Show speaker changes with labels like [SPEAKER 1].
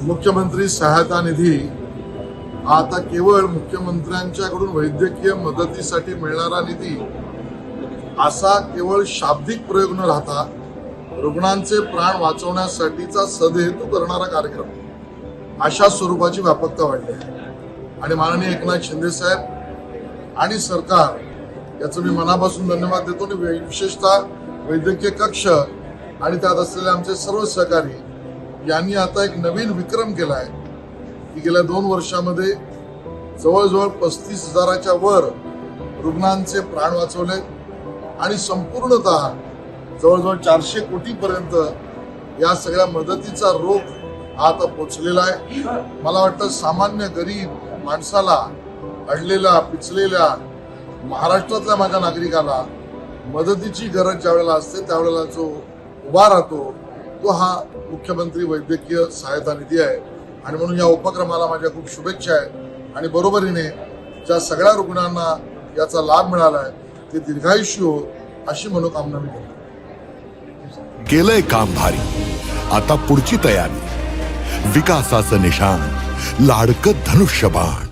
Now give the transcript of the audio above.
[SPEAKER 1] मुख्यमंत्री सहायता निधी हा आता केवळ मुख्यमंत्र्यांच्याकडून वैद्यकीय मदतीसाठी मिळणारा निधी असा केवळ शाब्दिक प्रयोग न राहता रुग्णांचे प्राण वाचवण्यासाठीचा सदहेतू करणारा कार्यक्रम अशा स्वरूपाची व्यापकता वाढली आहे. आणि माननीय एकनाथ शिंदे साहेब आणि सरकार याचं मी मनापासून धन्यवाद देतो. आणि विशेषतः वैद्यकीय कक्ष आणि त्यात असलेले आमचे सर्व सहकारी यांनी आता एक नवीन विक्रम केला आहे की गेल्या 2 वर्षामध्ये जवळजवळ 35,000च्या वर रुग्णांचे प्राण वाचवले आणि संपूर्णतः जवळजवळ 400 कोटीपर्यंत या सगळ्या मदतीचा रोख आता पोचलेला आहे. मला वाटतं सामान्य गरीब माणसाला, अडलेल्या पिचलेल्या महाराष्ट्रातल्या माझ्या नागरिकाला मदतीची गरज ज्यावेळेला असते त्यावेळेला जो उभा राहतो तो हा मुख्यमंत्री वैद्यकीय सहायता निधी आहे. आणि म्हणून या उपक्रमाला माझ्या खूप शुभेच्छा आहेत. आणि बरोबरीने ज्या सगळ्या रुग्णांना याचा लाभ मिळालाय ते दीर्घायुष्य हो अशी मनोकामना मी करतो.
[SPEAKER 2] केलंय काम भारी, आता पुढची तयारी. विकासाचं निशाण, लाडकं धनुष्यबाण.